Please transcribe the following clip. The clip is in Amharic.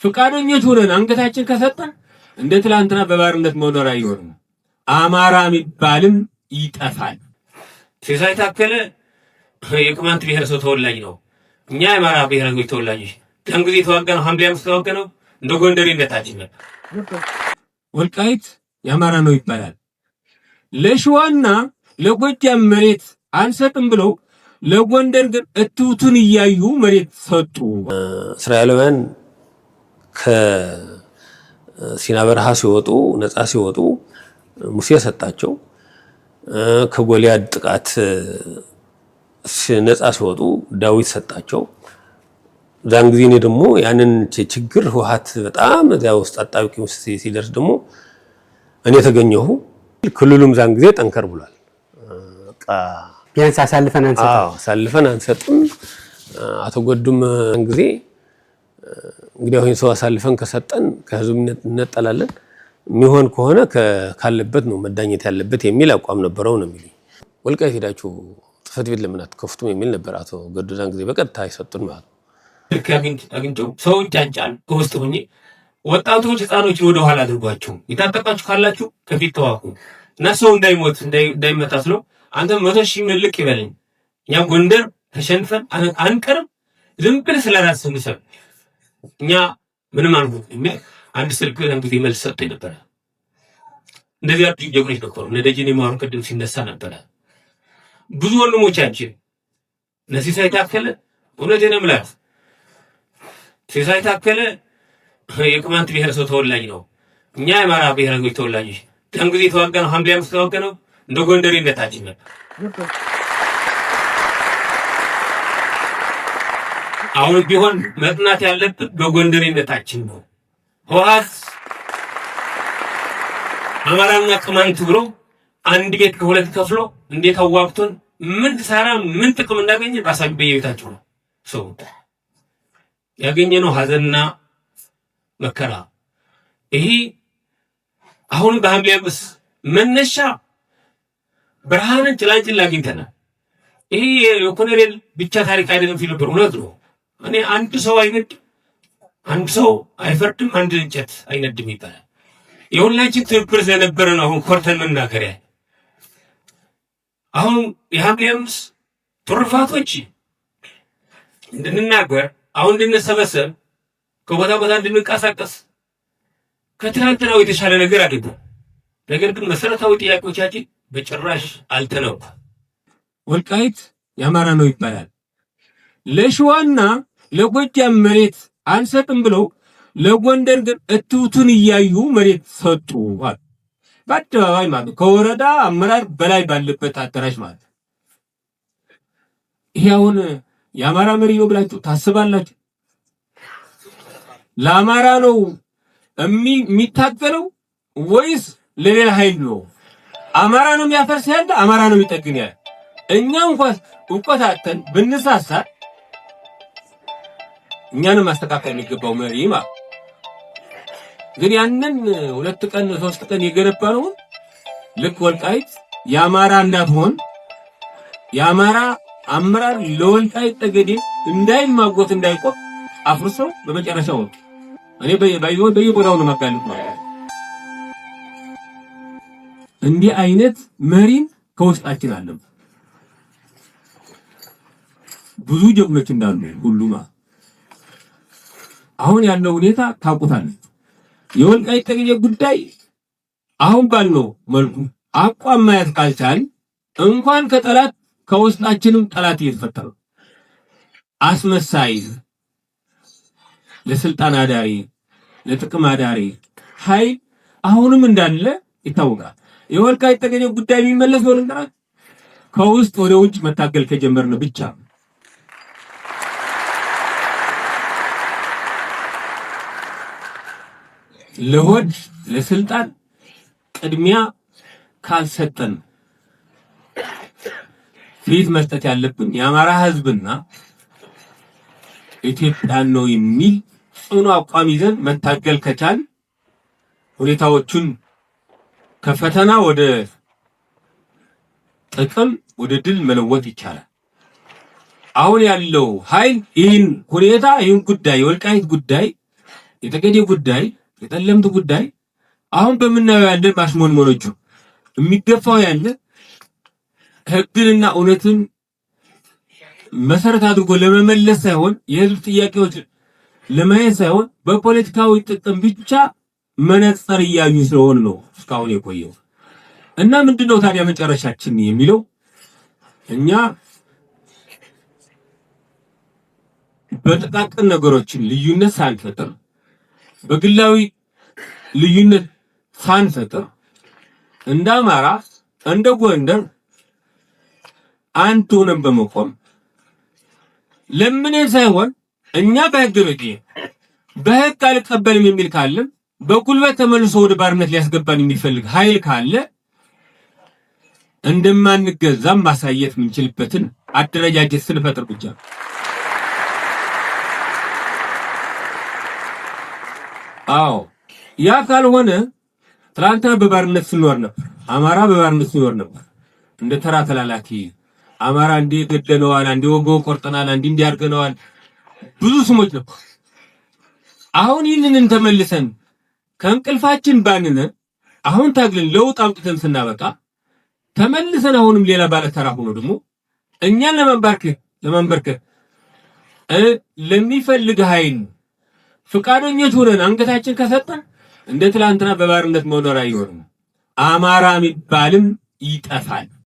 ፍቃደኞች ሆነን አንገታችን ከሰጠን እንደ ትላንትና በባርነት መኖር አይኖርም። አማራ የሚባልም ይጠፋል። ሲሳይ ታከለ የቅማንት ብሔረሰብ ተወላጅ ነው። እኛ የአማራ ብሔረሰቦች ተወላጆች ያን ጊዜ የተዋጋነው ሐምሌ 5 የተዋጋነው እንደ ጎንደሬነታችን ነበር። ወልቃይት የአማራ ነው ይባላል። ለሸዋና ለጎጃም መሬት አንሰጥም ብለው ለጎንደር ግን እትውቱን እያዩ መሬት ሰጡ። እስራኤላውያን ከሲና በረሃ ሲወጡ ነፃ ሲወጡ ሙሴ ሰጣቸው። ከጎልያድ ጥቃት ነፃ ሲወጡ ዳዊት ሰጣቸው። ዛን ጊዜ እኔ ደግሞ ያንን ችግር ህወሓት በጣም እዚያ ውስጥ አጣብቂ ውስጥ ሲደርስ ደግሞ እኔ ተገኘሁ። ክልሉም ዛን ጊዜ ጠንከር ብሏል። በቃ ቢያንስ አሳልፈን አንሰጥም። አቶ ጎዱም ጊዜ እንግዲህ አሁን ሰው አሳልፈን ከሰጠን ከህዝብ እንነጠላለን፣ የሚሆን ከሆነ ካለበት ነው መዳኘት ያለበት የሚል አቋም ነበረው ነው የሚሉኝ። ወልቃይት ሄዳችሁ ጽሕፈት ቤት ለምን አትከፍቱም የሚል ነበር አቶ ጎዱ ዛን ጊዜ በቀጥታ አይሰጡን ማለት ነው። አግኝተው ሰውን ጫንጫን ከውስጥ ሆኜ ወጣቶች ህፃኖችን ወደ ኋላ አድርጓቸው፣ የታጠቃችሁ ካላችሁ ከፊት ተዋጉ እና ሰው እንዳይሞት እንዳይመታ ስለው አንተ 100,000 ምልክ ይበለኝ እኛ ጎንደር ተሸንፈን አንቀርም፣ ዝም ብለህ ስለራስህ ንሰብ እኛ ምንም አንሆን የሚል አንድ ስልክ እንግዲህ መልስ ሰጥቶኝ ነበረ። እንደዚህ ያሉ ጀግኖች ነበሩ። ለደጀኔ ማሩ ቅድም ሲነሳ ነበረ። ብዙ ወንድሞቻችን ሲሳይ ታከለ እውነቴን ነው የምልህ ሲሳይ ታከለ የቅማንት ብሔረሰብ ተወላጅ ነው። እኛ የአማራ ብሔረሰቦች ተወላጆች ያን ጊዜ የተዋጋነው ሐምሌ 5 የተዋጋነው እንደ ጎንደሬነታችን ነበር። አሁን ቢሆን መጥናት ያለበት በጎንደሬነታችን ነው። ህወሓት አማራና ቅማንት ብሎ አንድ ቤት ከሁለት ከፍሎ እንዴት አዋግቶን ምን ሰራ ምን ጥቅም እንዳገኘ ራሳችሁ በየቤታችሁ ነው ሰው ያገኘነው ሀዘንና መከራ። ይሄ አሁን በሐምሌ 5 መነሻ ብርሃንን ጭላንጭል አግኝተናል። ይሄ የኮሎኔል ብቻ ታሪክ አይደለም ሲል ነበር። እውነት ነው። እኔ አንድ ሰው አይነድም፣ አንድ ሰው አይፈርድም፣ አንድ እንጨት አይነድም ይባላል። የሁላችን ትብብር ስለነበረ ነው አሁን ኮርተን መናገሪያ። አሁን የሐምሌ 5 ትሩፋቶች እንድንናገር አሁን እንድንሰበሰብ ከቦታ ቦታ እንድንንቀሳቀስ ከትናንትናው የተሻለ ነገር አድርጎ ነገር ግን መሰረታዊ ጥያቄዎቻችን በጭራሽ አልተነኩ። ወልቃይት የአማራ ነው ይባላል። ለሸዋና ለጎጃም መሬት አንሰጥም ብለው ለጎንደር ግን እትውቱን እያዩ መሬት ሰጡ። በአደባባይ ማለት ከወረዳ አመራር በላይ ባለበት አዳራሽ ማለት ይሄ አሁን የአማራ መሪ ነው ብላችሁ ታስባላችሁ? ለአማራ ነው የሚታገለው ወይስ ለሌላ ኃይል ነው? አማራ ነው የሚያፈርስ ያለ አማራ ነው የሚጠግን ያለ። እኛ እንኳን እውቀታችን ብንሳሳ እኛንም ማስተካከል የሚገባው መሪ ማለት ግን ያንን 2 ቀን 3 ቀን የገነባ ነው። ልክ ወልቃይት የአማራ እንዳትሆን የአማራ አመራር ለወልቃይት ጠገዴ እንዳይማጎት እንዳይቆም አፍርሰው በመጨረሻው እኔ በየቦታው ነው ማጋለጥ ነው። እንዲህ አይነት መሪን ከውስጣችን አለ። ብዙ ጀግኖች እንዳሉ ሁሉማ አሁን ያለው ሁኔታ ታውቁታላችሁ። የወልቃይት ጠገዴ ጉዳይ አሁን ባለው መልኩ አቋም ማየት ካልቻል እንኳን ከጠላት ከውስጣችንም ጠላት እየተፈጠረ አስመሳይ ለስልጣን አዳሪ ለጥቅም አዳሪ ኃይል አሁንም እንዳለ ይታወቃል። የወልቃይት ጠገዴ ጉዳይ የሚመለስ ነው እንግዲህ ከውስጥ ወደ ውጭ መታገል ከጀመርን ብቻ ለሆድ ለስልጣን ቅድሚያ ካልሰጠን ፊት መስጠት ያለብን የአማራ ህዝብና ኢትዮጵያን ነው የሚል ጽኑ አቋም ይዘን መታገል ከቻል ሁኔታዎቹን ከፈተና ወደ ጥቅም ወደ ድል መለወጥ ይቻላል። አሁን ያለው ኃይል ይህን ሁኔታ ይህን ጉዳይ የወልቃይት ጉዳይ የጠገዴ ጉዳይ፣ የጠለምት ጉዳይ አሁን በምናየው ያለ ማሽሞንሞኖቹ የሚገፋው ያለ ህግንና እውነትን መሰረት አድርጎ ለመመለስ ሳይሆን የህዝብ ጥያቄዎች ለማየት ሳይሆን በፖለቲካዊ ጥቅም ብቻ መነጽር እያዩ ስለሆነ ነው እስካሁን የቆየው። እና ምንድነው ታዲያ መጨረሻችን የሚለው እኛ በጥቃቅን ነገሮችን ልዩነት ሳንፈጥር በግላዊ ልዩነት ሳንፈጥር እንደ አማራ እንደ ጎንደር አንድ ሆነን በመቆም ለምን ሳይሆን እኛ በህግ አልቀበልም የሚል ካለ በጉልበት ተመልሶ ወደ ባርነት ሊያስገባን የሚፈልግ ኃይል ካለ እንደማንገዛም ማሳየት የምንችልበትን አደረጃጀት ስንፈጥር ብቻ። አዎ ያ ካልሆነ ትላንትና በባርነት ስንኖር ነበር። አማራ በባርነት ሲኖር ነበር። እንደ ተራ ተላላኪ አማራ እንዴ ገደለዋል፣ አንዴ ወጎ ቆርጠናል፣ አንዴ እንዲያርገነዋል ብዙ ስሞች ነበር። አሁን ይህንን ተመልሰን ከእንቅልፋችን ባንነ አሁን ታግለን ለውጥ አምጥተን ስናበቃ ተመልሰን አሁንም ሌላ ባለ ተራ ሆኖ ደግሞ እኛን ለማንበርከክ ለሚፈልግ ኃይል ፍቃደኞች ሆነን አንገታችን ከሰጠን እንደ ትላንትና በባርነት መኖር አይኖርም። አማራ የሚባልም ይጠፋል።